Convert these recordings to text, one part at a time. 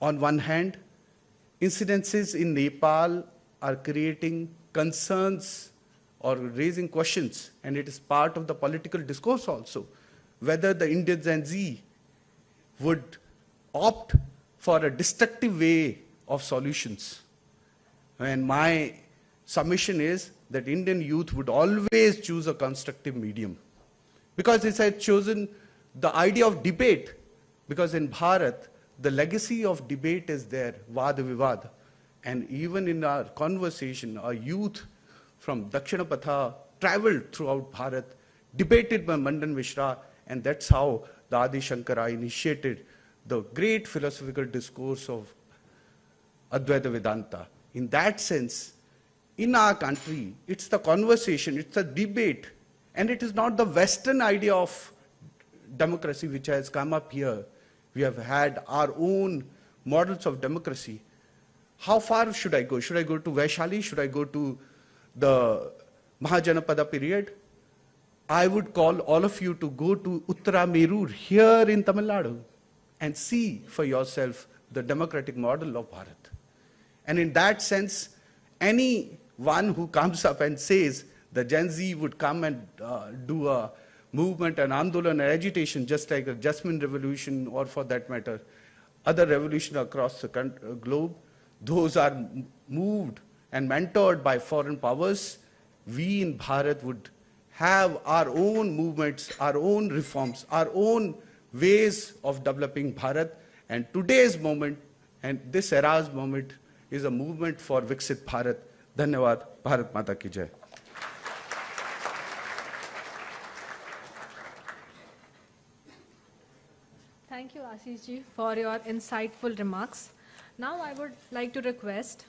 On one hand, incidences in Nepal are creating concerns or raising questions, and it is part of the political discourse also, whether the Indian Gen Z would opt for a destructive way of solutions. And my submission is that Indian youth would always choose a constructive medium, because it has chosen the idea of debate, because in Bharat, the legacy of debate is there, Vada Vivad. And even in our conversation, our youth from Dakshinapatha traveled throughout Bharat, debated by Mandan Mishra, and that's how the Adi Shankara initiated the great philosophical discourse of Advaita Vedanta. In that sense, in our country, it's the conversation, it's the debate, and it is not the Western idea of democracy which has come up here. We have had our own models of democracy. How far should I go? Should I go to Vaishali? Should I go to the Mahajanapada period? I would call all of you to go to Uttara Merur here in Tamil Nadu and see for yourself the democratic model of Bharat. And in that sense, anyone who comes up and says the Gen Z would come and do a movement and andolan and agitation just like the Jasmine Revolution, or for that matter, other revolutions across the globe, those are moved and mentored by foreign powers. We in Bharat would have our own movements, our own reforms, our own ways of developing Bharat. And today's moment and this era's moment is a movement for Viksit Bharat. Dhanyavad. Bharat Mata ki jai. Thank you, Ashish ji, for your insightful remarks. Now I would like to request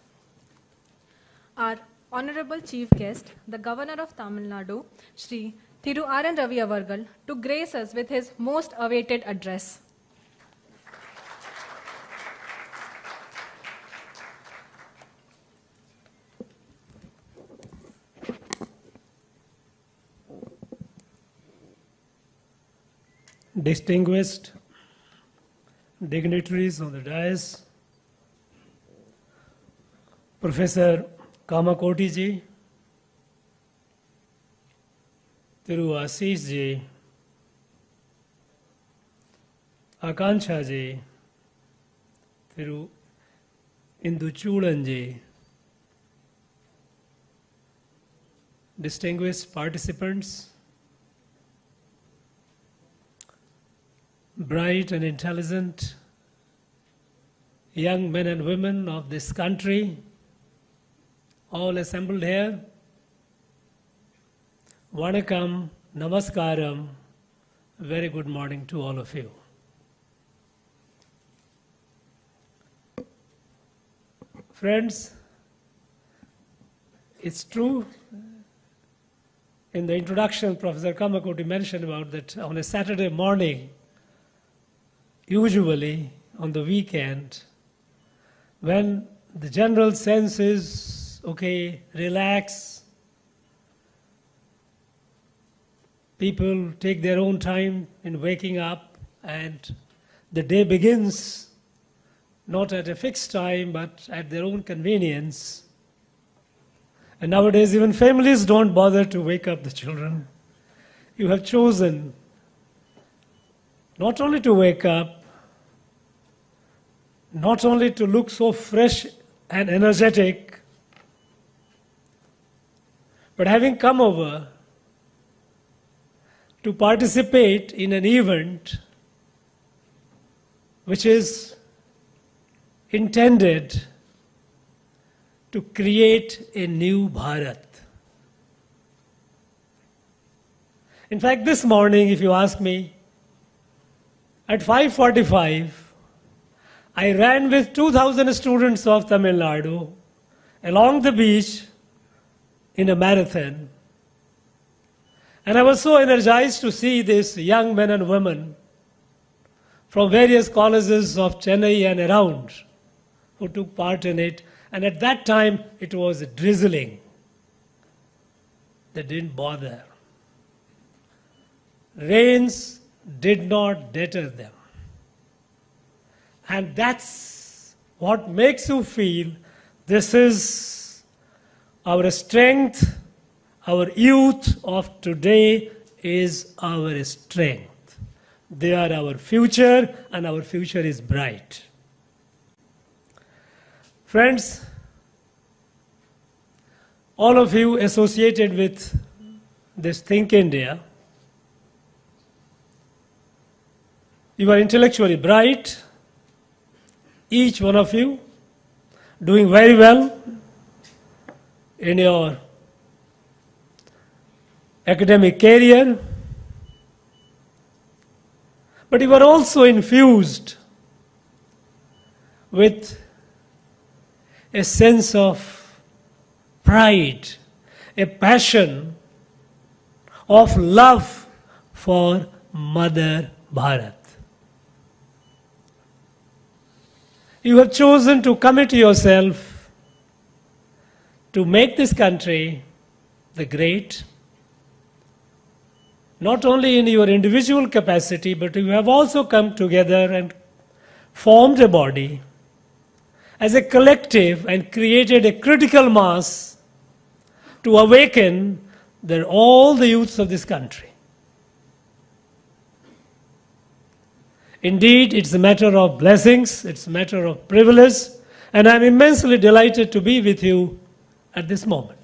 our Honorable Chief Guest, the Governor of Tamil Nadu, Shri Thiru R.N. Ravi Avargal, to grace us with his most awaited address. Distinguished dignitaries on the dais, Professor Kamakoti ji, Thiru Ashish ji, Akansha ji, Thiru Induchulan ji, distinguished participants, bright and intelligent young men and women of this country, all assembled here. Vanakkam, Namaskaram, very good morning to all of you. Friends, it's true, in the introduction Professor Kamakoti mentioned about that on a Saturday morning, usually on the weekend, when the general sense is, okay, relax, people take their own time in waking up, and the day begins not at a fixed time, but at their own convenience. And nowadays, even families don't bother to wake up the children. You have chosen not only to wake up, not only to look so fresh and energetic, but having come over to participate in an event which is intended to create a new Bharat. In fact, this morning, if you ask me, at 5:45, I ran with 2,000 students of Tamil Nadu along the beach in a marathon. And I was so energized to see these young men and women from various colleges of Chennai and around who took part in it. And at that time, it was drizzling. They didn't bother. Rains did not deter them. And that's What makes you feel this is our strength, our youth of today is our strength. They are our future, and our future is bright. Friends, all of you associated with this Think India, you are intellectually bright, each one of you doing very well in your academic career, but you are also infused with a sense of pride, a passion of love for Mother Bharat. You have chosen to commit yourself to make this country the great, not only in your individual capacity, but you have also come together and formed a body as a collective and created a critical mass to awaken all the youths of this country. Indeed, it's a matter of blessings, it's a matter of privilege, and I'm immensely delighted to be with you at this moment.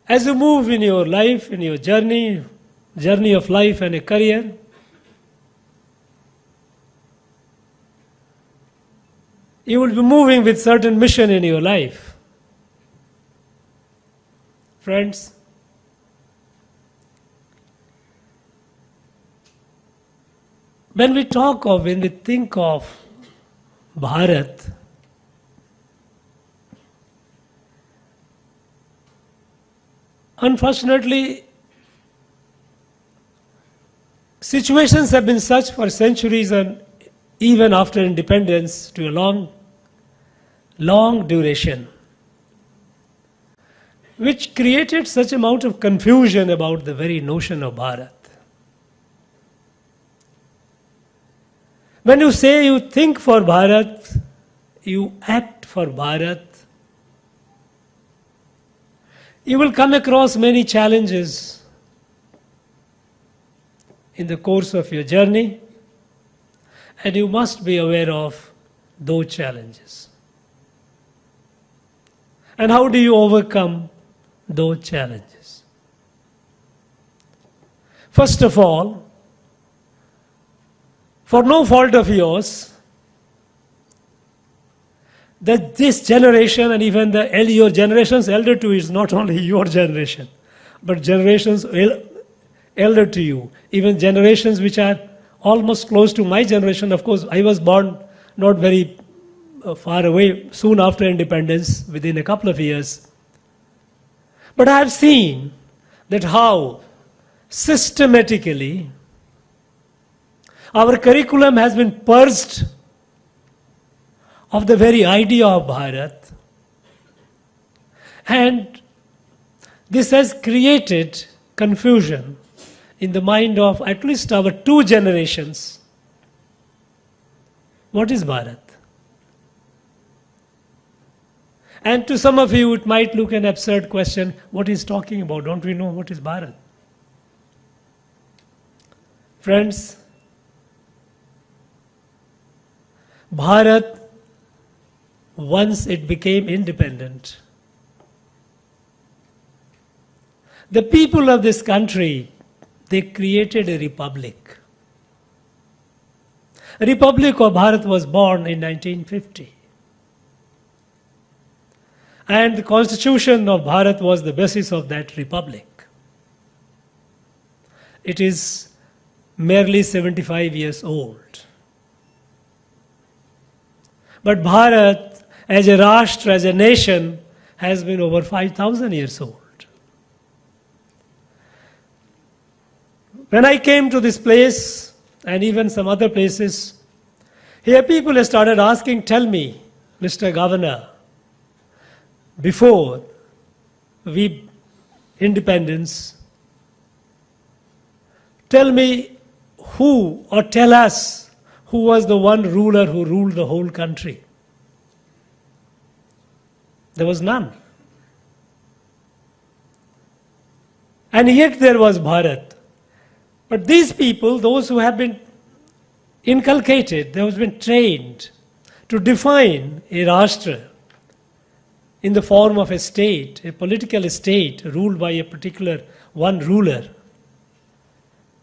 As you move in your life, in your journey of life and a career, you will be moving with certain mission in your life. Friends, when we think of Bharat, unfortunately, situations have been such for centuries and even after independence to a long duration, which created such amount of confusion about the very notion of Bharat. When you say you think for Bharat, you act for Bharat, you will come across many challenges in the course of your journey, and you must be aware of those challenges. And how do you overcome those challenges? First of all, for no fault of yours, that this generation and even your generations elder to you is not only your generation, but generations elder to you, even generations which are almost close to my generation. Of course, I was born not very far away, soon after independence, within a couple of years. But I have seen that how systematically our curriculum has been purged of the very idea of Bharat, and this has created confusion in the mind of at least our two generations. What is Bharat? And to some of you it might look an absurd question, what is talking about? Don't we know what is Bharat? Friends, Bharat, once it became independent, the people of this country, they created a republic. A Republic of Bharat was born in 1950. And the Constitution of Bharat was the basis of that republic. It is merely 75 years old. But Bharat, as a Rashtra, as a nation, has been over 5,000 years old. When I came to this place, and even some other places, here people have started asking, tell me, Mr. Governor, before independence, tell me who or tell us who was the one ruler who ruled the whole country. There was none. And yet there was Bharat. But these people, those who have been inculcated, they have been trained to define a Rashtra in the form of a state, a political state ruled by a particular one ruler.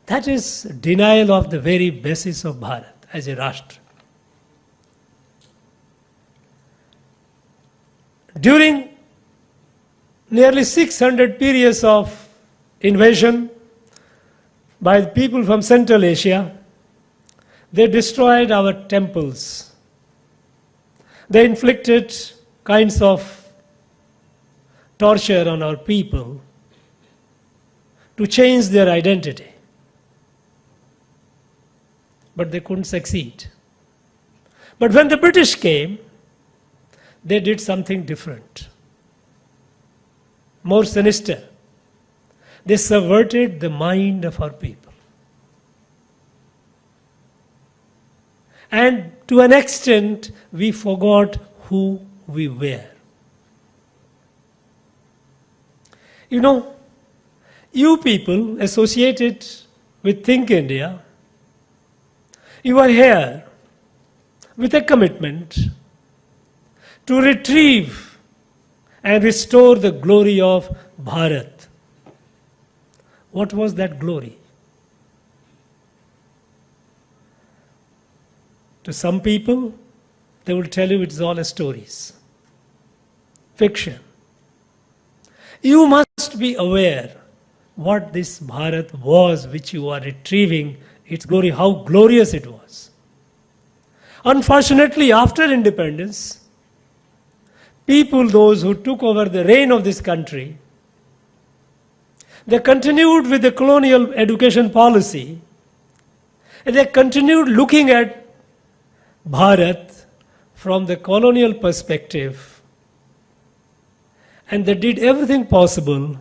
That is denial of the very basis of Bharat as a Rashtra. During nearly 600 periods of invasion by the people from Central Asia, they destroyed our temples. They inflicted kinds of torture on our people to change their identity. But they couldn't succeed. But when the British came, they did something different, more sinister. They subverted the mind of our people. And to an extent, we forgot who we were. You know, you people associated with Think India, you are here with a commitment to retrieve and restore the glory of Bharat. What was that glory? To some people, they will tell you it's all stories, fiction. You must be aware what this Bharat was which you are retrieving, its glory, how glorious it was. Unfortunately, after independence, people, those who took over the reign of this country, they continued with the colonial education policy, and they continued looking at Bharat from the colonial perspective, and they did everything possible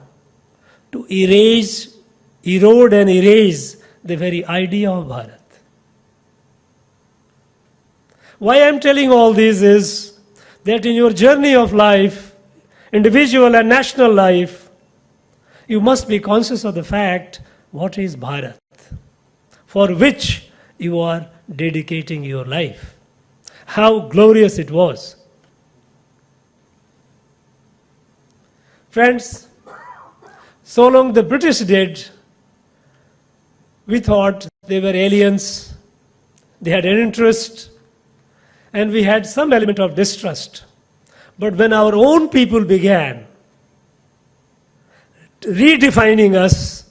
to erode and erase the very idea of Bharat. Why I am telling all this is that in your journey of life, individual and national life, you must be conscious of the fact, what is Bharat, for which you are dedicating your life. How glorious it was. Friends, so long the British did, we thought they were aliens, they had an interest, and we had some element of distrust. But when our own people began redefining us,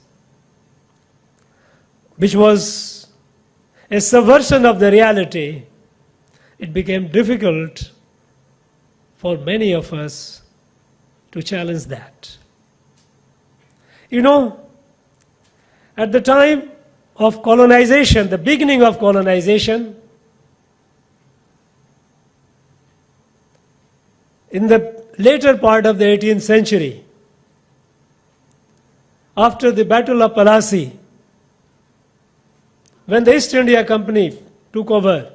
which was a subversion of the reality, it became difficult for many of us to challenge that. You know, at the time of colonization, the beginning of colonization, in the later part of the 18th century, after the Battle of Plassey, when the East India Company took over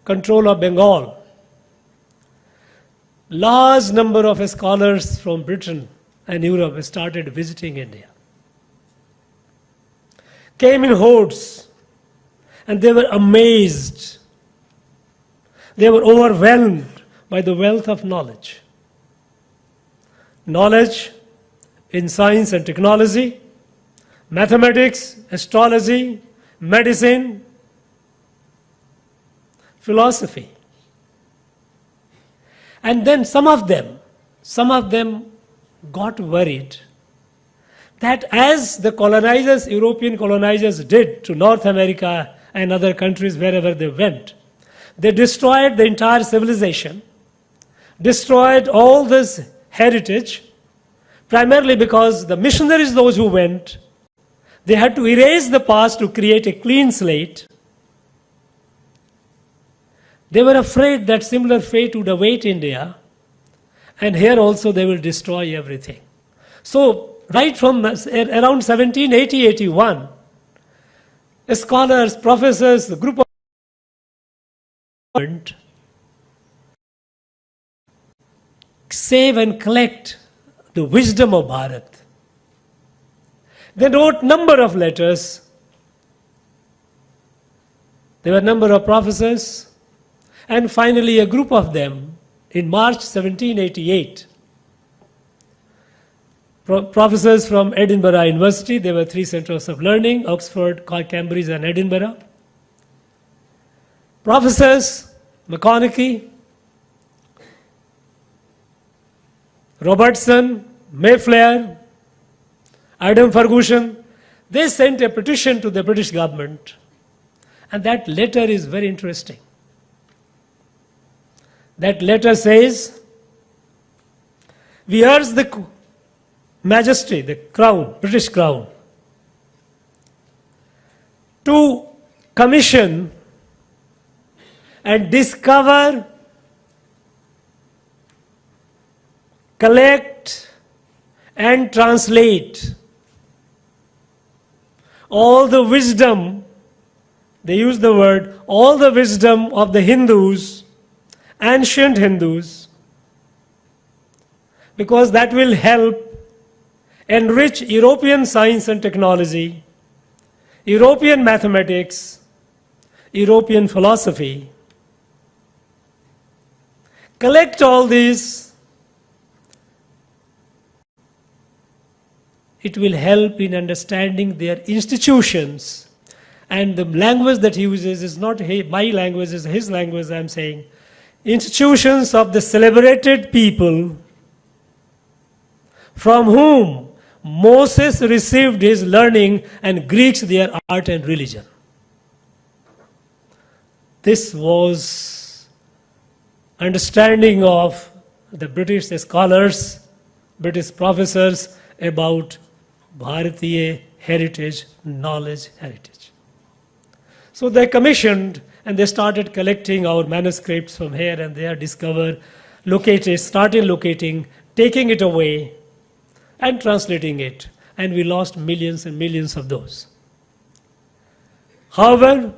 control of Bengal, large number of scholars from Britain and Europe started visiting India. Came in hordes, and they were amazed. They were overwhelmed by the wealth of knowledge. Knowledge in science and technology, mathematics, astrology, medicine, philosophy. And then some of them got worried that as the colonizers, European colonizers did to North America and other countries wherever they went, they destroyed the entire civilization, destroyed all this heritage, primarily because the missionaries, those who went, they had to erase the past to create a clean slate. They were afraid that similar fate would await India, and here also they will destroy everything. So, right from around 1780-81, scholars, professors, the group of save and collect the wisdom of Bharat. They wrote number of letters. There were a number of professors, and finally a group of them in March 1788. Professors from Edinburgh University, there were 3 centers of learning, Oxford, Cambridge and Edinburgh. Professors, McConaughey, Robertson, Mayflair, Adam Ferguson, they sent a petition to the British government, and that letter is very interesting. That letter says, we urge the Majesty, the Crown, British Crown, to commission and discover, collect and translate all the wisdom, they use the word, all the wisdom of the Hindus, ancient Hindus, because that will help enrich European science and technology, European mathematics, European philosophy. Collect all these. It will help in understanding their institutions. And the language that he uses is not my language, it's his language, I'm saying. Institutions of the celebrated people from whom Moses received his learning and Greeks their art and religion. This was understanding of the British scholars, British professors about Bharatiya heritage, knowledge, heritage. So they commissioned and they started collecting our manuscripts from here and there, started locating, taking it away and translating it. And we lost millions and millions of those. However,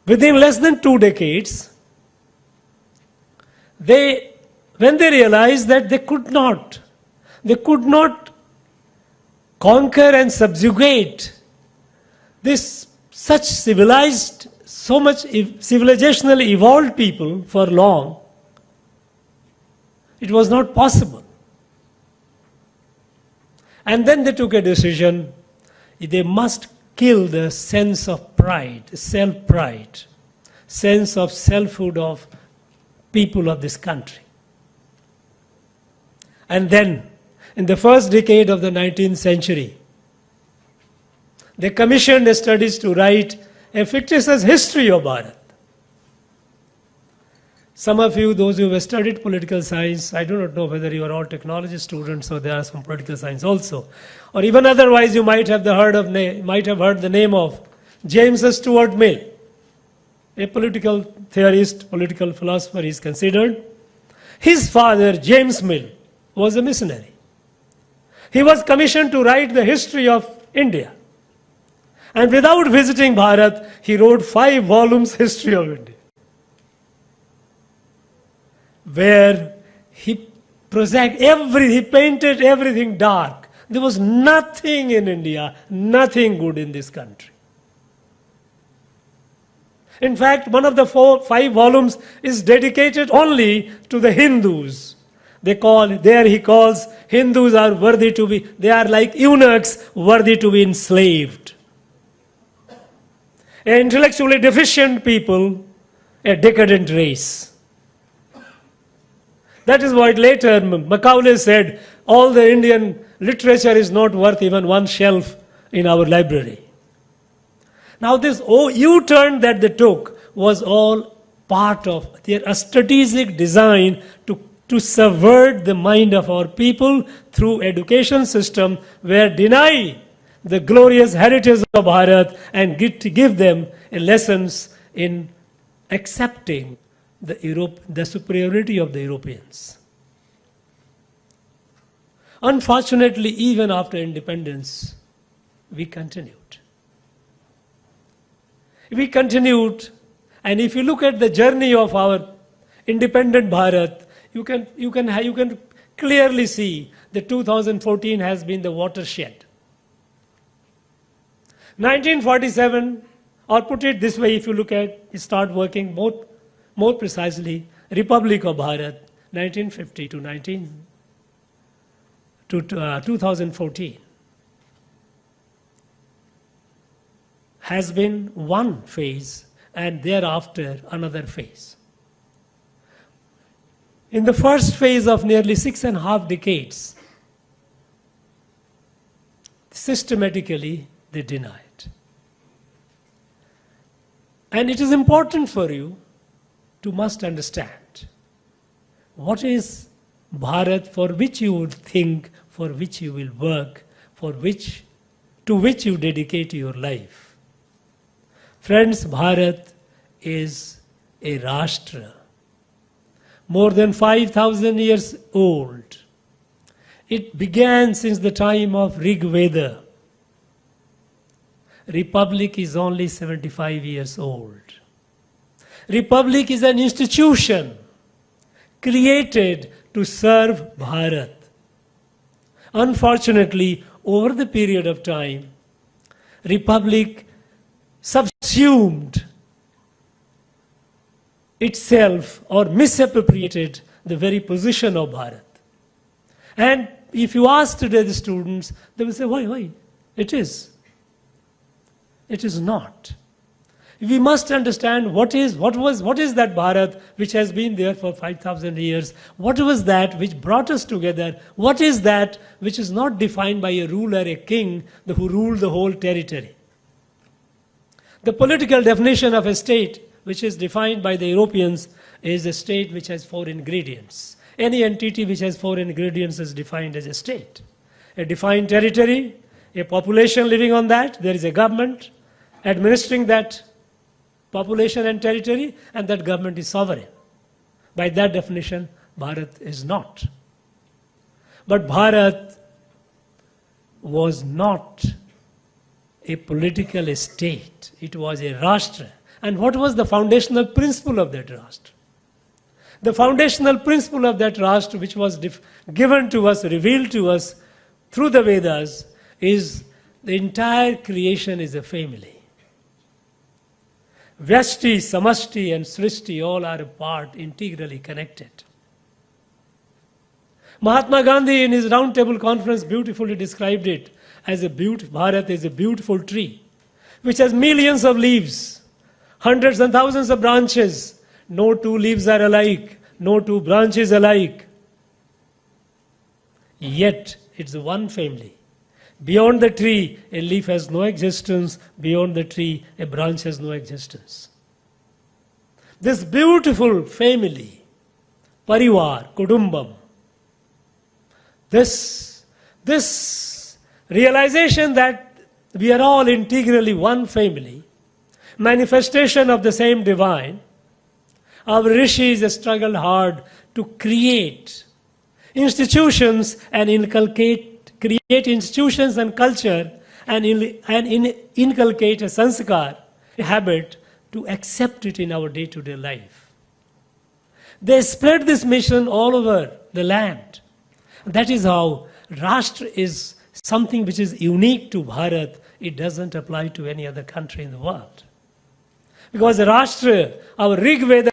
within less than 2 decades, when they realized that they could not conquer and subjugate this such civilized, so much civilizationally evolved people for long, it was not possible. And then they took a decision, they must kill the sense of pride, self-pride, sense of selfhood of people of this country. And then, in the first decade of the 19th century, they commissioned studies to write a fictitious history of Bharat. Some of you, those who have studied political science, I do not know whether you are all technology students or there are some political science also, or even otherwise you might have heard the name of James Stuart Mill, a political theorist, political philosopher he is considered. His father, James Mill, was a missionary. He was commissioned to write the history of India. And without visiting Bharat, he wrote 5 volumes history of India, where he painted everything dark. There was nothing in India, nothing good in this country. In fact, one of the 5 volumes is dedicated only to the Hindus. He calls Hindus are worthy to be, they are like eunuchs worthy to be enslaved. An intellectually deficient people, a decadent race. That is why later Macaulay said, all the Indian literature is not worth even one shelf in our library. Now this U-turn that they took was all part of their strategic design to subvert the mind of our people through education system where deny the glorious heritage of Bharat and give them lessons in accepting the superiority of the Europeans. Unfortunately, even after independence, we continued. We continued, and if you look at the journey of our independent Bharat, you can clearly see that 2014 has been the watershed. 1947, or put it this way, if you look at, start working more precisely, Republic of Bharat, 1950 to 2014, has been one phase, and thereafter another phase. In the first phase of nearly 6.5 decades, systematically they denied. And it is important for you to must understand what is Bharat for which you would think, for which you will work, to which you dedicate your life. Friends, Bharat is a Rashtra, more than 5,000 years old. It began since the time of Rig Veda. Republic is only 75 years old. Republic is an institution created to serve Bharat. Unfortunately, over the period of time, Republic subsumed itself or misappropriated the very position of Bharat. And if you ask today the students, they will say, why? It is. It is not. We must understand what is that Bharat which has been there for 5,000 years. What was that which brought us together? What is that which is not defined by a ruler, a king, who ruled the whole territory? The political definition of a state, which is defined by the Europeans, is a state which has 4 ingredients. Any entity which has 4 ingredients is defined as a state. A defined territory, a population living on that, there is a government administering that population and territory, and that government is sovereign. By that definition, Bharat is not. But Bharat was not a political state. It was a Rashtra. And what was the foundational principle of that Rashtra? The foundational principle of that Rashtra, which was given to us, revealed to us through the Vedas, is the entire creation is a family. Vyashti, Samashti and Srishti all are a part, integrally connected. Mahatma Gandhi in his round table conference beautifully described it as Bharat is a beautiful tree, which has millions of leaves, hundreds and thousands of branches. No 2 leaves are alike, no 2 branches alike. Yet it's one family. Beyond the tree, a leaf has no existence. Beyond the tree, a branch has no existence. This beautiful family, parivar, kudumbam, this realization that we are all integrally one family, manifestation of the same divine, our rishis struggled hard to create institutions and create institutions and culture and inculcate a sanskar, a habit to accept it in our day-to-day life. They spread this mission all over the land. That is how Rashtra is something which is unique to Bharat. It doesn't apply to any other country in the world. Because Rashtra, our Rig Veda,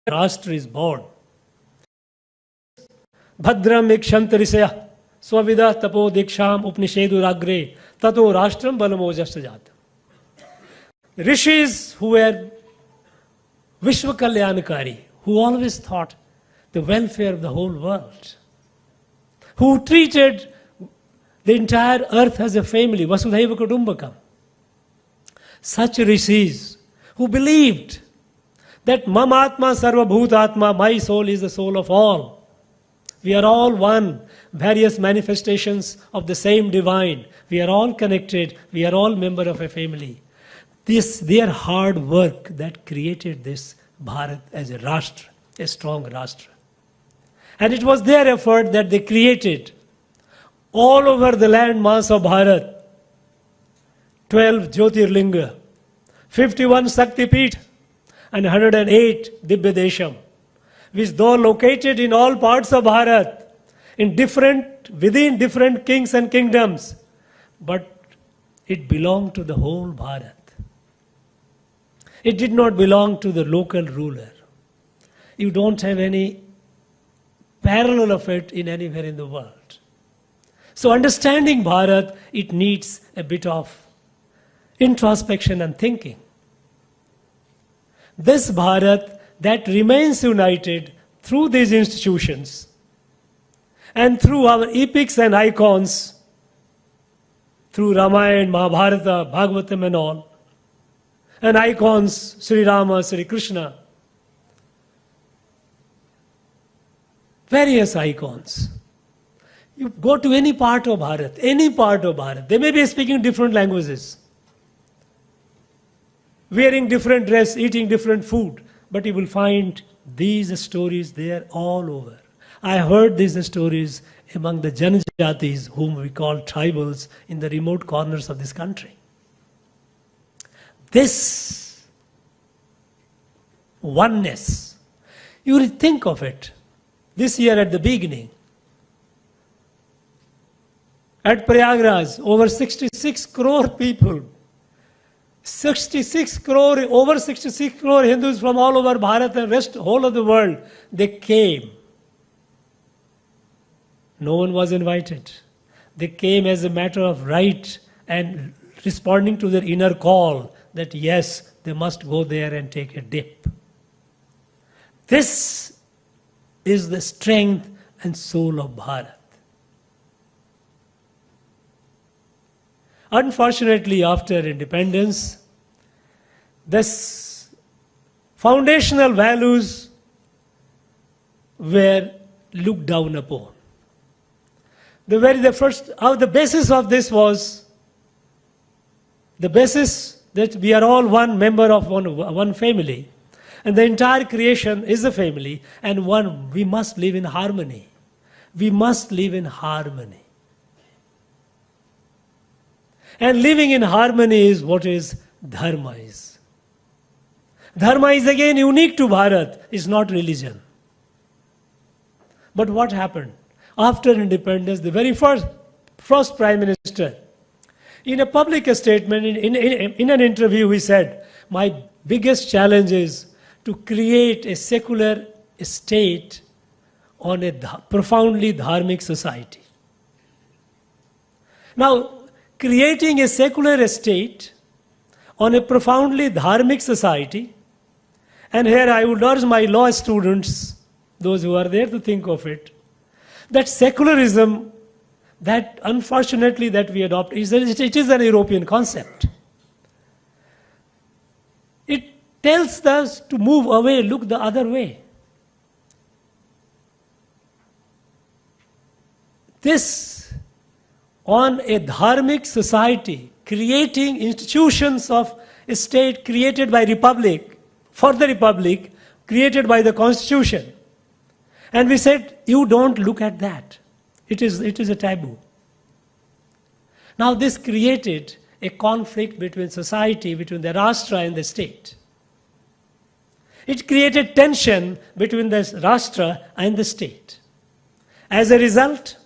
Rashtra is born. Bhadram ikshantarisaya swavida tapo diksham upnisheduragre tato rashtram balamojasta jatam. Rishis who were Vishwakalyanakari, who always thought the welfare of the whole world, who treated the entire earth as a family, Vasudhaiva Kutumbakam. Such rishis who believed that Mamatma Sarva Bhutatma, my soul is the soul of all. We are all one, various manifestations of the same divine. We are all connected. We are all member of a family. Their hard work that created this Bharat as a Rashtra, a strong Rashtra. And it was their effort that they created all over the land mass of Bharat 12 Jyotirlinga, 51 Shakti Peeth and 108 Dibya Desham, which though located in all parts of Bharat, within different kings and kingdoms, but it belonged to the whole Bharat. It did not belong to the local ruler. You don't have any parallel of it in anywhere in the world. So understanding Bharat, it needs a bit of introspection and thinking. This Bharat that remains united through these institutions and through our epics and icons, through Ramayana, Mahabharata, Bhagavatam and all, and icons, Sri Rama, Sri Krishna, various icons. You go to any part of Bharat, they may be speaking different languages, wearing different dress, eating different food, but you will find these stories there all over. I heard these stories among the Janajatis, whom we call tribals, in the remote corners of this country. This oneness, you will think of it. This year at the beginning, at Prayagraj, over 66 crore people, over 66 crore Hindus from all over Bharat and rest, whole of the world, they came. No one was invited. They came as a matter of right and responding to their inner call that yes, they must go there and take a dip. This is the strength and soul of Bharat. Unfortunately, after independence, this foundational values were looked down upon. The basis of this was the basis that we are all one member of one family, and the entire creation is a family, and we must live in harmony. We must live in harmony. And living in harmony is what is dharma is. Dharma is again unique to Bharat, is not religion. But what happened? After independence, the very first Prime Minister, in a public statement, in an interview, he said, my biggest challenge is to create a secular state on a profoundly dharmic society. Now, creating a secular state on a profoundly dharmic society, and here I would urge my law students, those who are there to think of it, that secularism, that unfortunately that we adopt, it is an European concept. It tells us to move away, look the other way. This, on a dharmic society, creating institutions of a state created by republic, for the republic, created by the constitution. And we said, you don't look at that. It is a taboo. Now this created a conflict between society, between the Rashtra and the state. It created tension between the Rashtra and the state. As a result,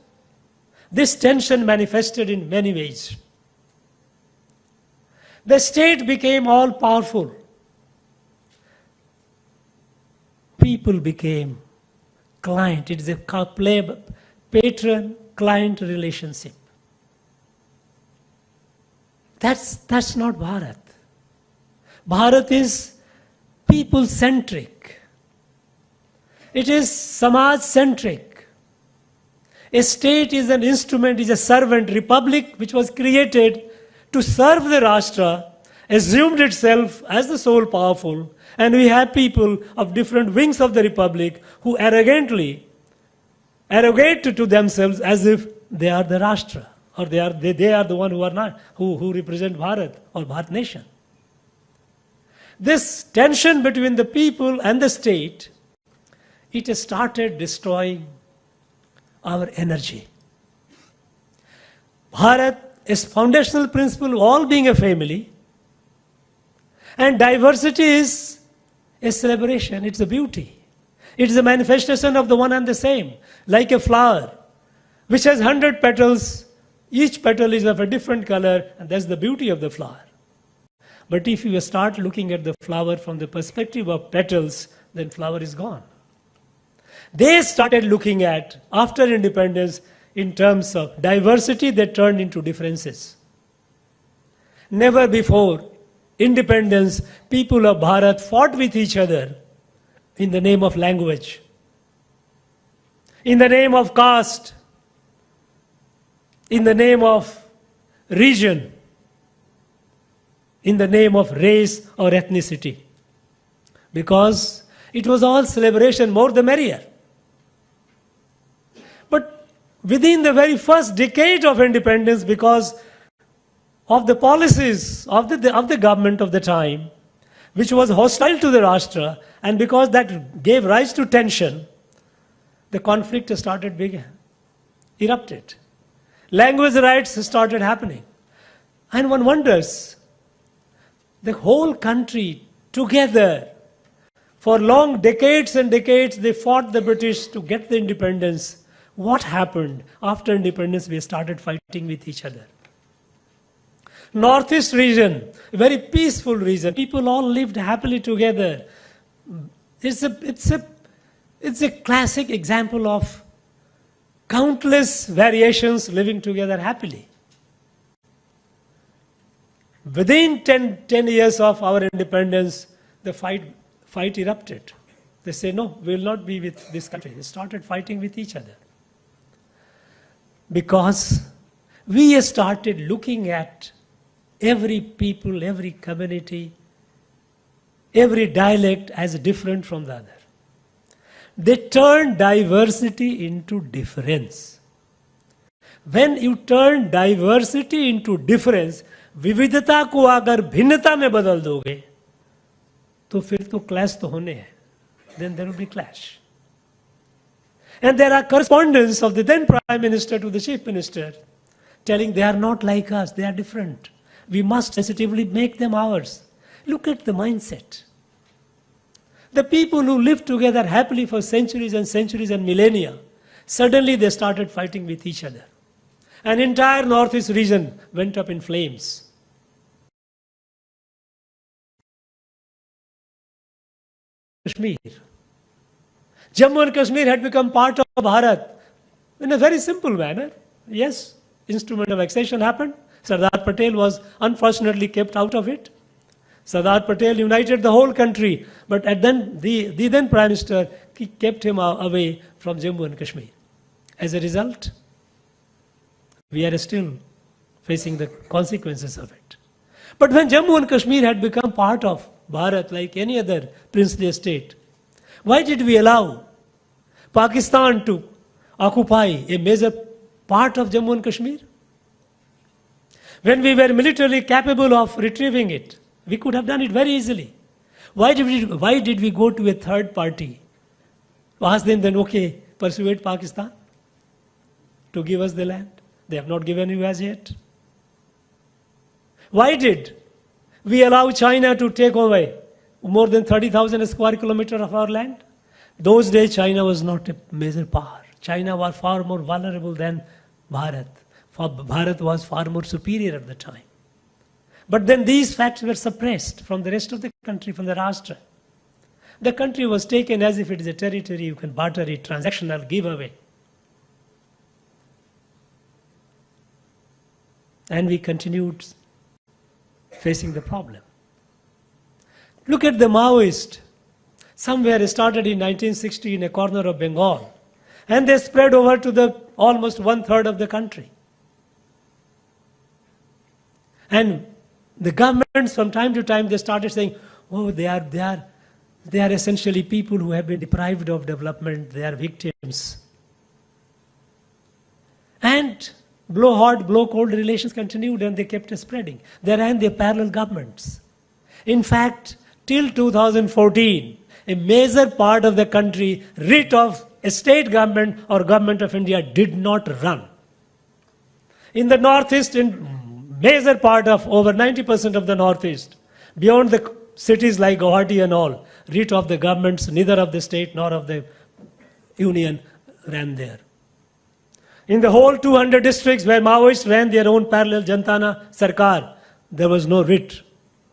this tension manifested in many ways. The state became all powerful. People became client. It is a patron-client relationship. That's not Bharat. Bharat is people-centric. It is Samaj-centric. A state is an instrument, is a servant. Republic, which was created to serve the Rashtra, assumed itself as the sole powerful, and we have people of different wings of the Republic who arrogate to themselves as if they are the Rashtra, or they are the one who are not, who represent Bharat or Bharat nation. This tension between the people and the state, it has started destroying our energy. Bharat is foundational principle of all being a family, And diversity is a celebration, it's a beauty. It's a manifestation of the one and the same, like a flower, which has 100 petals. Each petal is of a different color, and that's the beauty of the flower. But if you start looking at the flower from the perspective of petals, then flower is gone. They started looking at, after independence, in terms of diversity, they turned into differences. Never before independence, people of Bharat fought with each other in the name of language, in the name of caste, in the name of region, in the name of race or ethnicity. Because it was all celebration, more the merrier. But within the very first decade of independence, because of the policies of the government of the time, which was hostile to the Rashtra, and because that gave rise to tension, the conflict started being erupted. Language rights started happening. And one wonders, the whole country together, for long decades and decades, they fought the British to get the independence. What happened? After independence, we started fighting with each other. Northeast region, a very peaceful region. People all lived happily together. It's a classic example of countless variations living together happily. Within 10 years of our independence, the fight erupted. They say, no, we will not be with this country. They started fighting with each other. Because we started looking at every people, every community, every dialect as different from the other. They turned diversity into difference. When you turn diversity into difference, विविधता को अगर भिन्नता में बदल दोगे तो फिर तो क्लैश तो होने हैं. Then there will be clash. And there are correspondence of the then Prime Minister to the Chief Minister telling they are not like us, they are different. We must sensitively make them ours. Look at the mindset. The people who lived together happily for centuries and millennia, suddenly they started fighting with each other. An entire northeast region went up in flames. Kashmir. Jammu and Kashmir had become part of Bharat in a very simple manner. Yes, instrument of accession happened. Sardar Patel was unfortunately kept out of it. Sardar Patel united the whole country, but the then Prime Minister kept him away from Jammu and Kashmir. As a result, we are still facing the consequences of it. But when Jammu and Kashmir had become part of Bharat like any other princely state, why did we allow Pakistan to occupy a major part of Jammu and Kashmir? When we were militarily capable of retrieving it, we could have done it very easily. Why did we go to a third party? Ask them then, okay, persuade Pakistan to give us the land. They have not given you as yet. Why did we allow China to take away more than 30,000 square kilometers of our land? Those days, China was not a major power. China was far more vulnerable than Bharat. Bharat was far more superior at the time. But then these facts were suppressed from the rest of the country, from the Rashtra. The country was taken as if it is a territory, you can barter it, transactional, give away. And we continued facing the problem. Look at the Maoist. Somewhere started in 1960 in a corner of Bengal. And they spread over to almost 1/3 of the country. And the governments from time to time, they started saying, oh, they are essentially people who have been deprived of development. They are victims. And blow hot, blow cold relations continued and they kept spreading. They ran their parallel governments. In fact, till 2014, a major part of the country, writ of a state government or government of India, did not run. In the northeast, in major part of over 90% of the northeast, beyond the cities like Guwahati and all, writ of the governments, neither of the state nor of the union ran there. In the whole 200 districts where Maoists ran their own parallel Jantana Sarkar, there was no writ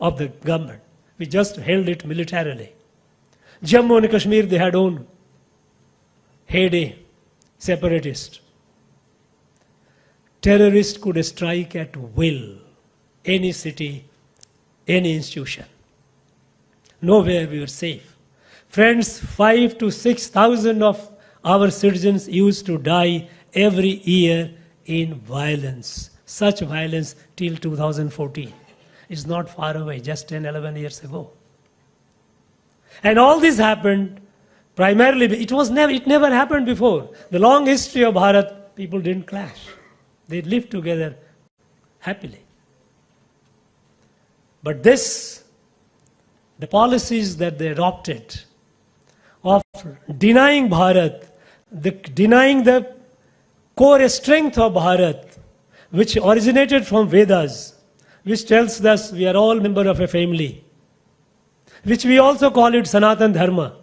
of the government. We just held it militarily. Jammu and Kashmir, they had own heyday, separatist. Terrorists could strike at will, any city, any institution. Nowhere we were safe. Friends, 5,000 to 6,000 of our citizens used to die every year in violence. Such violence till 2014. It's not far away, just 10, 11 years ago. And all this happened primarily, it never happened before. The long history of Bharat, people didn't clash. They lived together happily. But this, the policies that they adopted of denying Bharat, denying the core strength of Bharat, which originated from Vedas, which tells us we are all members of a family, which we also call it Sanatan Dharma.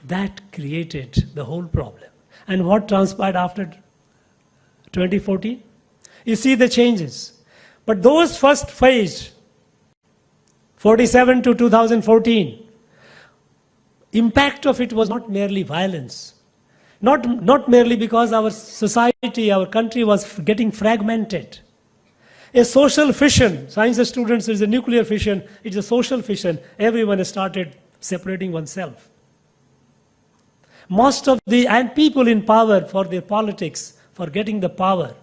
That created the whole problem. And what transpired after 2014? You see the changes. But those first phase, 47 to 2014, impact of it was not merely violence. Not merely because our society, our country was getting fragmented. A social fission, science students, is a nuclear fission, it's a social fission. Everyone started separating oneself. Most of and people in power for their politics, for getting the power,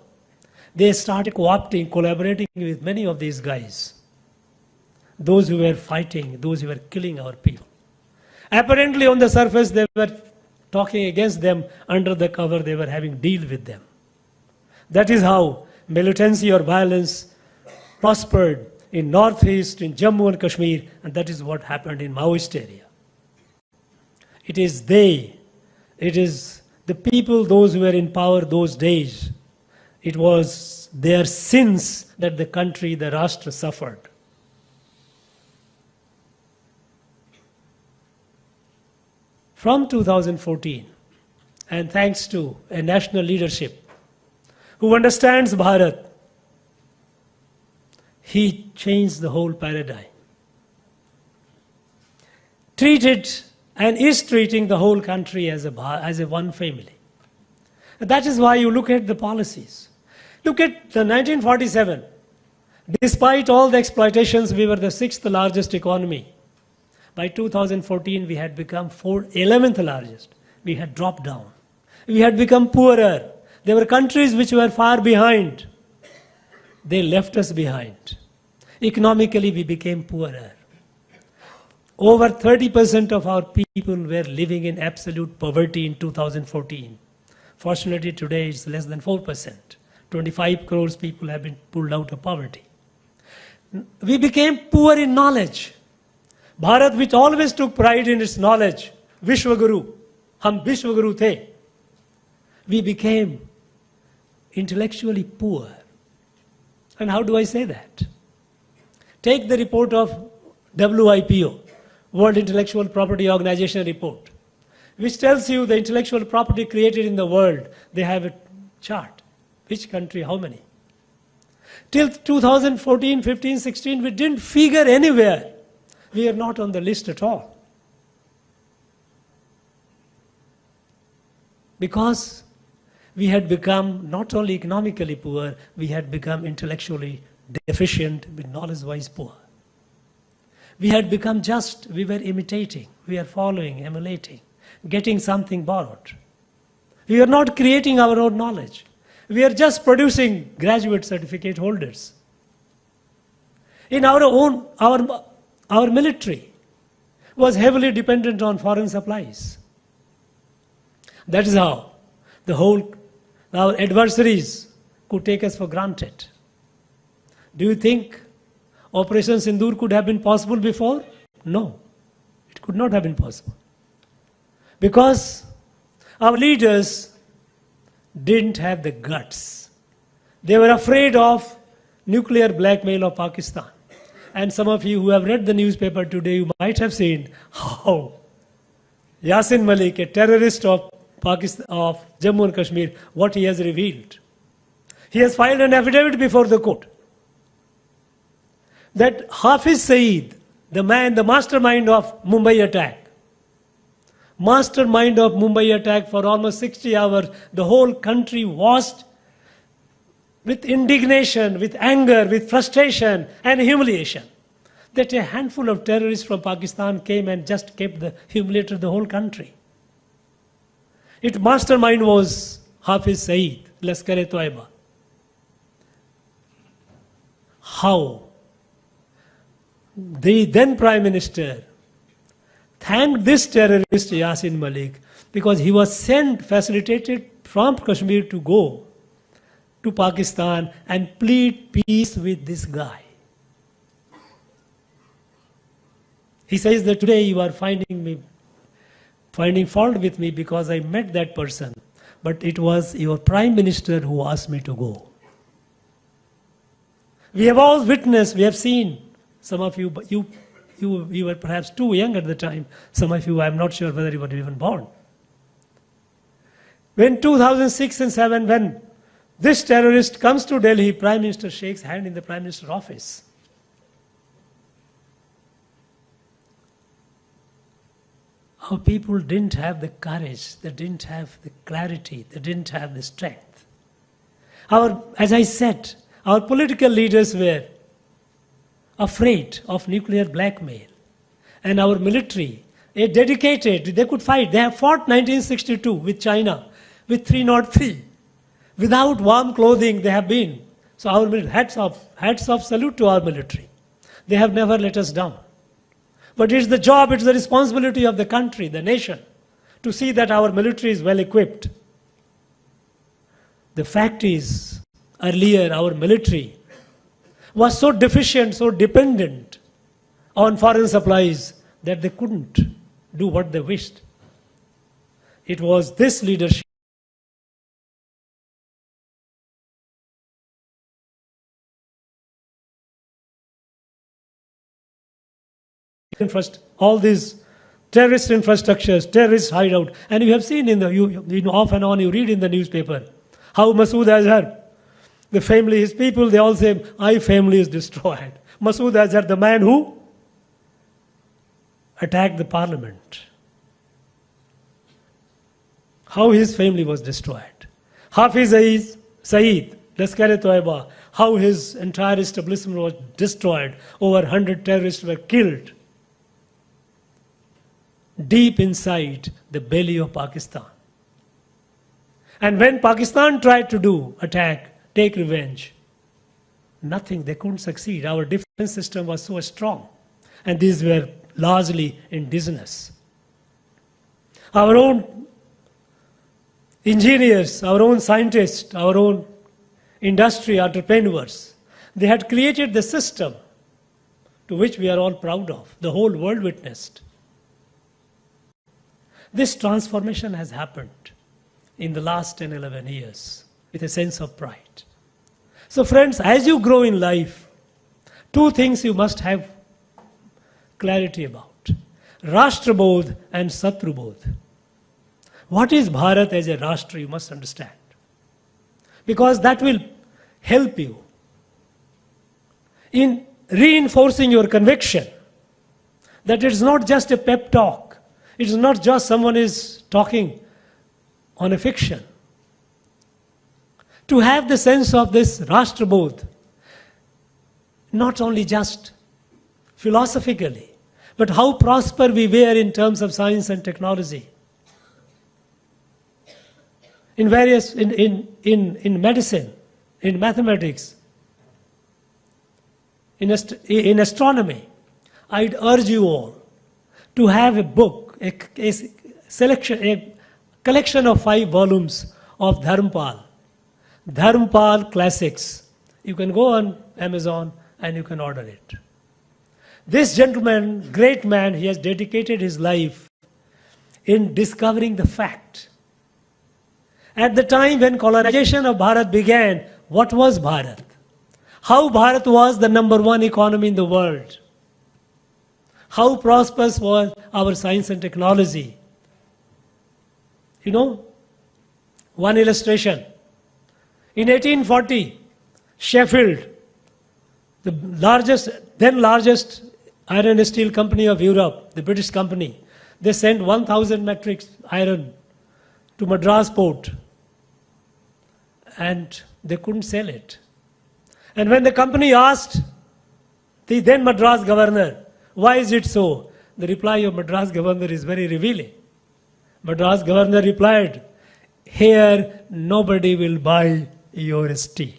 they started co-opting, collaborating with many of these guys. Those who were fighting, those who were killing our people. Apparently on the surface they were talking against them, under the cover they were having deal with them. That is how militancy or violence prospered in Northeast, in Jammu and Kashmir, and that is what happened in Maoist area. It is the people, those who were in power those days, it was their sins that the country, the Rashtra suffered. From 2014, and thanks to a national leadership who understands Bharat, he changed the whole paradigm. Treated and is treating the whole country as a one family. That is why you look at the policies. Look at the 1947. Despite all the exploitations, we were the 6th largest economy. By 2014, we had become 11th largest. We had dropped down. We had become poorer. There were countries which were far behind. They left us behind. Economically, we became poorer. Over 30% of our people were living in absolute poverty in 2014. Fortunately, today it's less than 4%. 25 crores people have been pulled out of poverty. We became poor in knowledge. Bharat, which always took pride in its knowledge, Vishwaguru, hum Vishwaguru the, we became intellectually poor. And how do I say that? Take the report of WIPO, World Intellectual Property Organization report, which tells you the intellectual property created in the world. They have a chart. Which country, how many? Till 2014, 15, 16, we didn't figure anywhere. We are not on the list at all. Because we had become not only economically poor, we had become intellectually deficient, with knowledge-wise poor. We had become we were imitating, we are following, emulating, getting something borrowed. We are not creating our own knowledge. We are just producing graduate certificate holders. In our military was heavily dependent on foreign supplies. That is how our adversaries could take us for granted. Do you think Operation Sindoor could have been possible before? No, it could not have been possible. Because our leaders didn't have the guts. They were afraid of nuclear blackmail of Pakistan. And some of you who have read the newspaper today, you might have seen how Yasin Malik, a terrorist of Pakistan, of Jammu and Kashmir, what he has revealed. He has filed an affidavit before the court that Hafiz Saeed, the man, the mastermind of Mumbai attack, for almost 60 hours, the whole country washed with indignation, with anger, with frustration and humiliation. That a handful of terrorists from Pakistan came and just humiliated the whole country. Its mastermind was Hafiz Saeed, Lashkar-e-Toiba. How? The then Prime Minister thanked this terrorist Yasin Malik because he was facilitated from Kashmir to go to Pakistan and plead peace with this guy. He says that today you are finding fault with me because I met that person, but it was your Prime Minister who asked me to go. We have all witnessed, we have seen, some of you, but you were perhaps too young at the time. Some of you, I'm not sure whether you were even born. When 2006 and 7, when this terrorist comes to Delhi, Prime Minister shakes hand in the Prime Minister's office. Our people didn't have the courage, they didn't have the clarity, they didn't have the strength. As I said, our political leaders were afraid of nuclear blackmail. And our military, dedicated, they could fight. They have fought 1962 with China, with 303. Without warm clothing, they have been. So our hats off, salute to our military. They have never let us down. But it's the job, it's the responsibility of the country, the nation, to see that our military is well equipped. The fact is, earlier our military was so deficient, so dependent on foreign supplies that they couldn't do what they wished. It was this leadership all these terrorist infrastructures, terrorist hideout, and you have seen off and on you read in the newspaper how Masood Azhar, the family, his people, they all say, my family is destroyed. Masood Azhar, the man who attacked the parliament. How his family was destroyed. Hafiz Saeed, Lashkar-e-Toiba, how his entire establishment was destroyed. Over 100 terrorists were killed. Deep inside the belly of Pakistan. And when Pakistan tried to take revenge, nothing, they couldn't succeed. Our defense system was so strong. And these were largely indigenous. Our own engineers, our own scientists, our own industry entrepreneurs, they had created the system to which we are all proud of. The whole world witnessed. This transformation has happened in the last 10, 11 years with a sense of pride. So friends, as you grow in life, two things you must have clarity about. Rashtrabodh and Satrubodh. What is Bharat as a Rashtra, you must understand. Because that will help you in reinforcing your conviction that it's not just a pep talk. It's not just someone is talking on a fiction. To have the sense of this Rashtrabodh, not only just philosophically, but how prosper we were in terms of science and technology. In medicine, in mathematics, in astronomy, I'd urge you all to have a book, a collection of 5 volumes of Dharmpal Classics. You can go on Amazon and you can order it. This gentleman, great man, he has dedicated his life in discovering the fact. At the time when colonization of Bharat began, what was Bharat? how Bharat was the number one economy in the world, how prosperous was our science and technology. You know, one illustration. In 1840, Sheffield, the then largest iron and steel company of Europe, the British company, they sent 1,000 metric iron to Madras port, and they couldn't sell it. And when the company asked the then Madras governor, why is it so? The reply of Madras governor is very revealing. Madras governor replied, here nobody will buy your steel.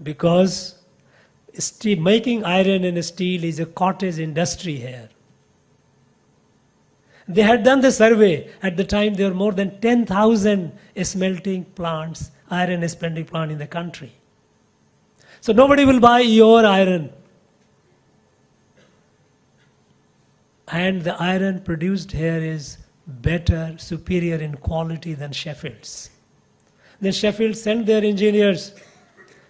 Because making iron and steel is a cottage industry here. They had done the survey. At the time, there were more than 10,000 smelting plants, iron smelting plant in the country. So nobody will buy your iron. And the iron produced here is better, superior in quality than Sheffield's. Then Sheffield sent their engineers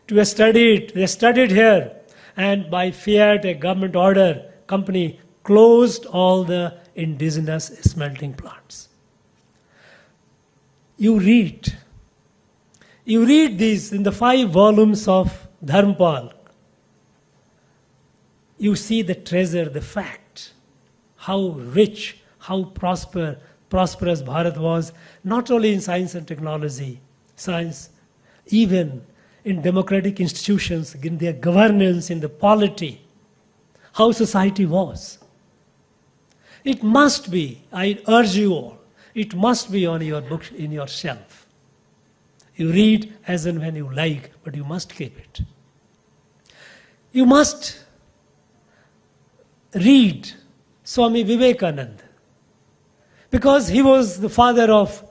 to study it. They studied here, and by fiat, a government order, company closed all the indigenous smelting plants. You read these in the 5 volumes of Dharmpal. You see the treasure, the fact, how rich, how prosperous Bharat was, not only in science and technology, science, even in democratic institutions, in their governance, in the polity, how society was. It must be, I urge you all, it must be on your book, in your shelf. You read as and when you like, but you must keep it. You must read Swami Vivekananda, because he was the father of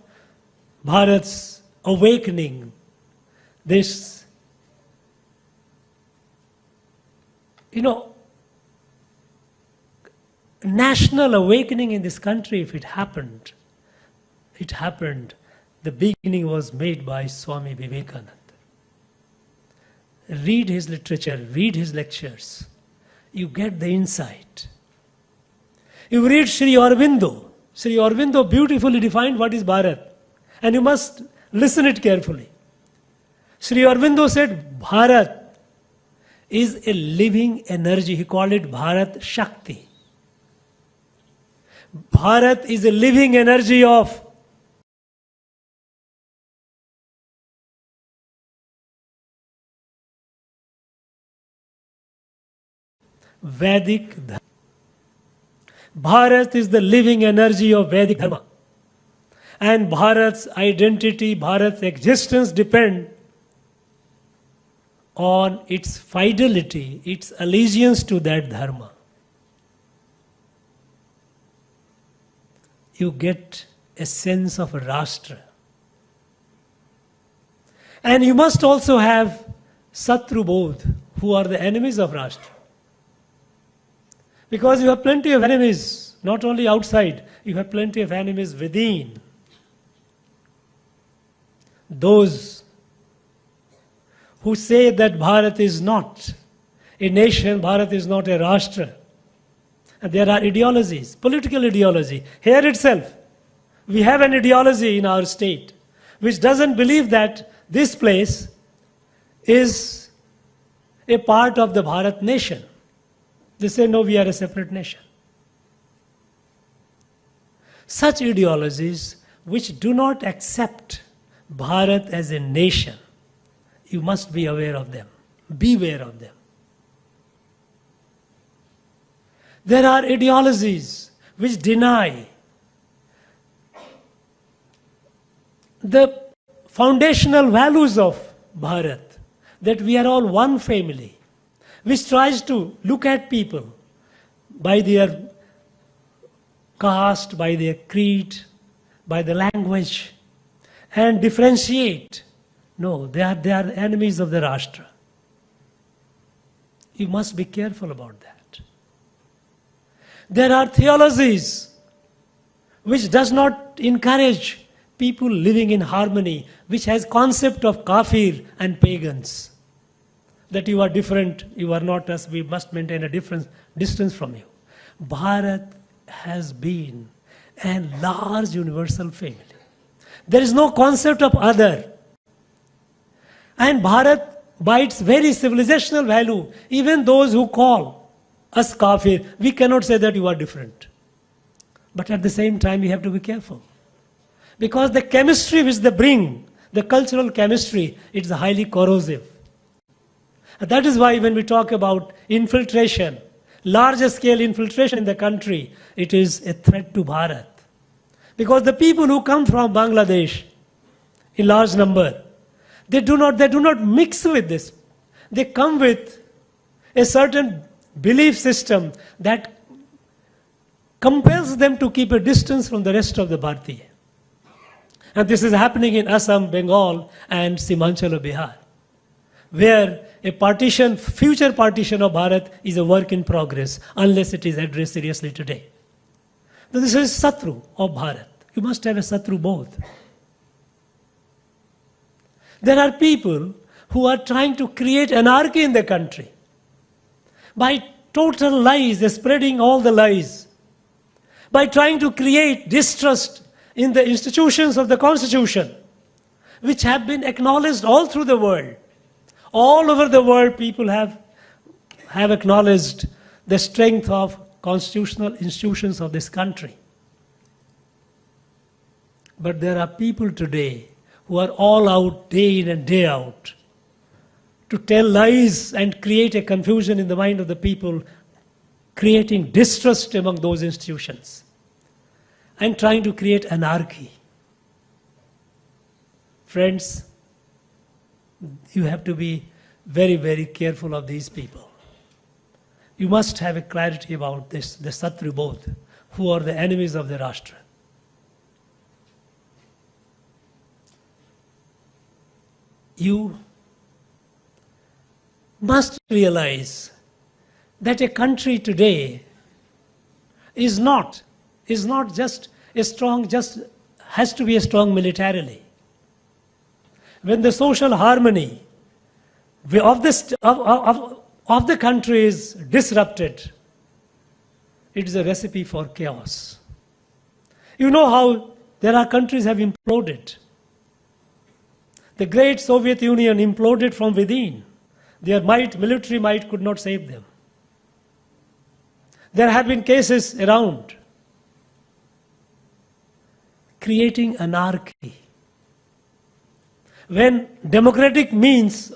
Bharat's awakening, this, national awakening in this country. If it happened, the beginning was made by Swami Vivekananda. Read his literature, read his lectures, you get the insight. You read Sri Aurobindo. Sri Aurobindo beautifully defined what is Bharat, and you must listen it carefully. Sri Aurobindo said Bharat is a living energy. He called it Bharat Shakti. Bharat is a living energy of Vedic Dharma. Bharat is the living energy of Vedic Dharma. And Bharat's identity, Bharat's existence depend on its fidelity, its allegiance to that Dharma. You get a sense of a Rashtra. And you must also have Satru Bodh, who are the enemies of Rashtra. Because you have plenty of enemies, not only outside, you have plenty of enemies within. Those who say that Bharat is not a nation, Bharat is not a Rashtra. And there are ideologies, political ideology. Here itself, we have an ideology in our state which doesn't believe that this place is a part of the Bharat nation. They say, no, we are a separate nation. Such ideologies which do not accept Bharat as a nation, you must be aware of them. Beware of them. There are ideologies which deny the foundational values of Bharat, that we are all one family, which tries to look at people by their caste, by their creed, by the language, and differentiate. No, they are enemies of the Rashtra. You must be careful about that. There are theologies which does not encourage people living in harmony, which has concept of kafir and pagans. that you are different, you are not us, we must maintain a different distance from you. Bharat has been a large universal family. There is no concept of other. And Bharat, by its very civilizational value, even those who call us kafir, we cannot say that you are different. But at the same time, we have to be careful. Because the chemistry which they bring, the cultural chemistry, it's highly corrosive. And that is why when we talk about infiltration, larger scale infiltration in the country, it is a threat to Bharat. Because the people who come from Bangladesh in large number, they do not mix with this. They come with a certain belief system that compels them to keep a distance from the rest of the Bharatiya. And this is happening in Assam, Bengal and Simanchal, Bihar, where a partition, future partition of Bharat is a work in progress unless it is addressed seriously today. So this is Satru of Bharat. You must have a Satru both. There are people who are trying to create anarchy in the country by total lies, they're spreading all the lies, by trying to create distrust in the institutions of the constitution, which have been acknowledged all through the world. All over the world, people have acknowledged the strength of constitutional institutions of this country. But there are people today who are all out day in and day out to tell lies and create a confusion in the mind of the people, creating distrust among those institutions and trying to create anarchy. Friends, you have to be very, very careful of these people. You must have a clarity about this, the Satru both, who are the enemies of the Rashtra. You must realize that a country today is not just a strong, just has to be a strong militarily. When the social harmony of the country is disrupted, it is a recipe for chaos. You know how there are countries have imploded. The great Soviet Union imploded from within. Their military might could not save them. There have been cases around creating anarchy. When democratic means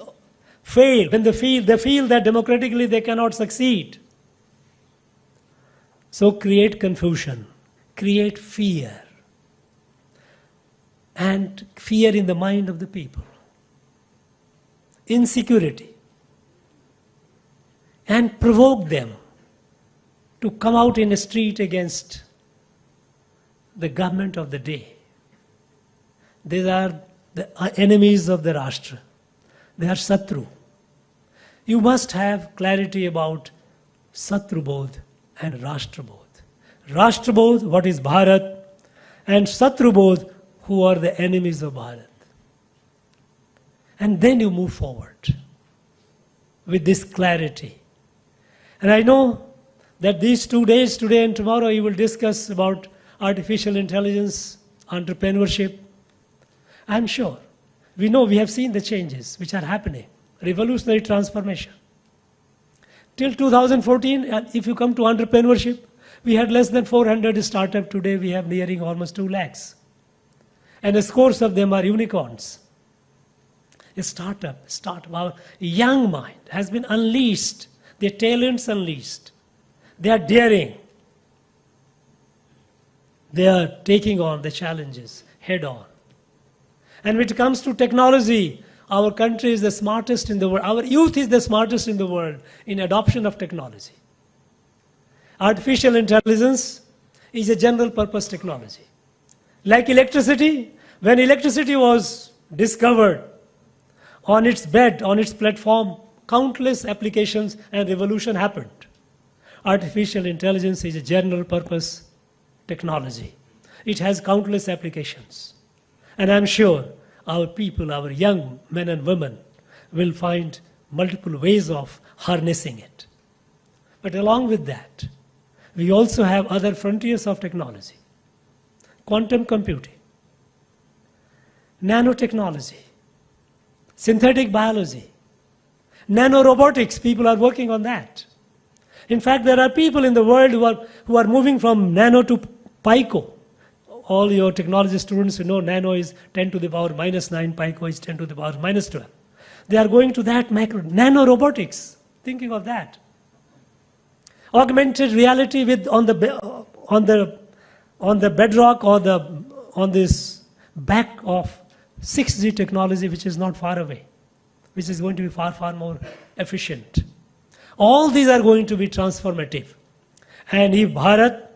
fail, when they feel that democratically they cannot succeed. So create confusion, create fear, and fear in the mind of the people, insecurity, and provoke them to come out in the street against the government of the day. These are the enemies of the Rashtra. They are Satru. You must have clarity about Satrubodh and Rashtrabodh. Rashtrabodh, what is Bharat, and Satrubodh, who are the enemies of Bharat. And then you move forward with this clarity. And I know that these 2 days, today and tomorrow, you will discuss about artificial intelligence, entrepreneurship. I'm sure. We know, we have seen the changes which are happening. Revolutionary transformation. Till 2014, if you come to entrepreneurship, we had less than 400 startups. Today we have nearing almost 2 lakhs. And a scores of them are unicorns. A startup, our young mind has been unleashed. Their talents unleashed. They are daring. They are taking on the challenges head on. And when it comes to technology, our country is the smartest in the world. Our youth is the smartest in the world in adoption of technology. Artificial intelligence is a general purpose technology. Like electricity, when electricity was discovered, on its bed, on its platform, countless applications and revolution happened. Artificial intelligence is a general purpose technology. It has countless applications. And I'm sure our people, our young men and women, will find multiple ways of harnessing it. But along with that, we also have other frontiers of technology. Quantum computing, nanotechnology, synthetic biology, nanorobotics, people are working on that. In fact, there are people in the world who are moving from nano to pico. All your technology students who know nano is 10 to the power minus 9, pico is 10 to the power minus 12. They are going to that macro, nanorobotics, thinking of that. Augmented reality with on the bedrock or on this back of 6G technology, which is not far away, which is going to be far, far more efficient. All these are going to be transformative. And if Bharat,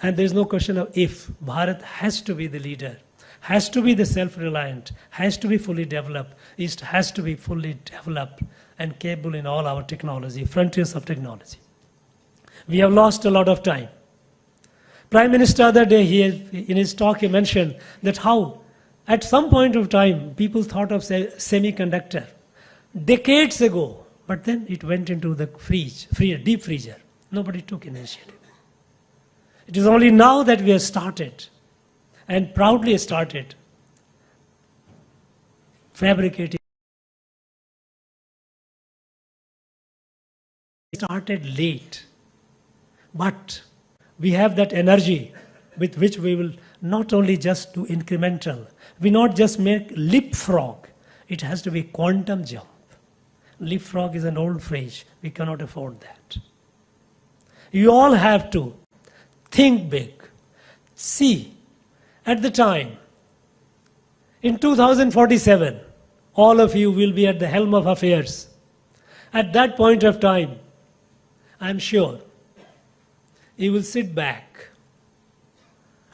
and there is no question of if, Bharat has to be the leader, has to be the self-reliant, has to be fully developed, East has to be fully developed and capable in all our technology, frontiers of technology. We have lost a lot of time. Prime Minister the other day, in his talk, he mentioned that how, at some point of time, people thought of semiconductor decades ago, but then it went into the deep freezer. Nobody took initiative. It is only now that we have started, and proudly started, fabricating. Started late, but we have that energy with which we will not only just do incremental, we not just make leapfrog, it has to be quantum jump. Leapfrog is an old phrase, we cannot afford that. You all have to think big. See, at the time, in 2047, all of you will be at the helm of affairs. At that point of time, I'm sure you will sit back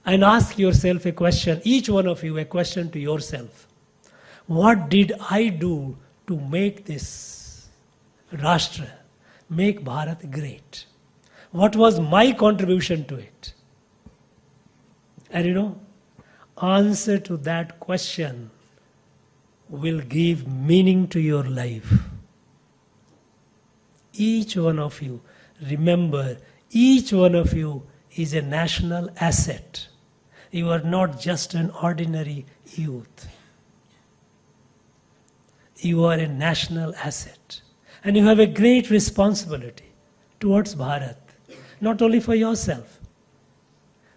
and ask yourself a question, each one of you a question to yourself. What did I do to make this Rashtra, make Bharat great? What was my contribution to it? And you know, answer to that question will give meaning to your life. Each one of you, remember, each one of you is a national asset. You are not just an ordinary youth. You are a national asset. And you have a great responsibility towards Bharat, not only for yourself,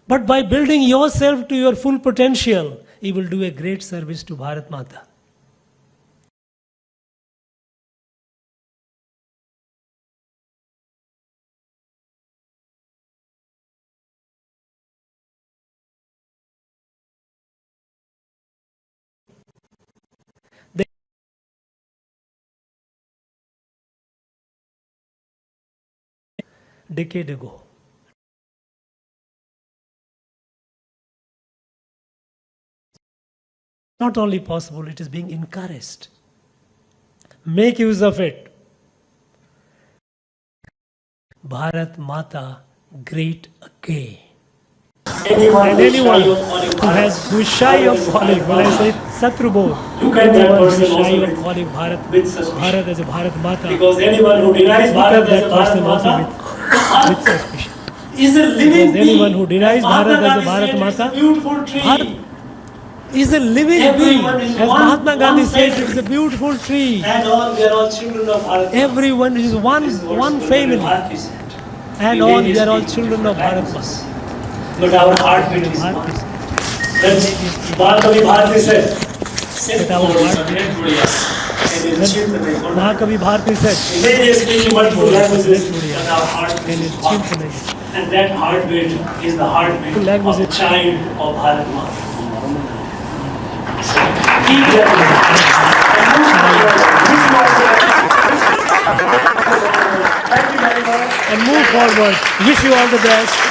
but by building yourself to your full potential, you will do a great service to Bharat Mata. Decade ago. Not only possible, it is being encouraged. Make use of it. Bharat Mata, great again. And anyone who is shy of calling, when I say Satrubodh, anyone who is shy of calling Bharat as a Bharat Mata, because anyone who denies Bharat as a Bharat Mata with suspicion. is a living Because anyone who denies Bharat as a Bharat Mata, beautiful tree. is a living being. As Mahatma Gandhi said, it is a beautiful tree. And all, we are all children of Bharat. Everyone is one family. And all, we are all children of Bharat Mata. But our heartbeat is one. When Mahakavi Bharati said, Mahakavi Bharati said, they speak multiple languages, but our heartbeat is one. And that heartbeat is the heartbeat of a child of Bharat Mata. So keep that in mind. and move forward. Wish you all the best.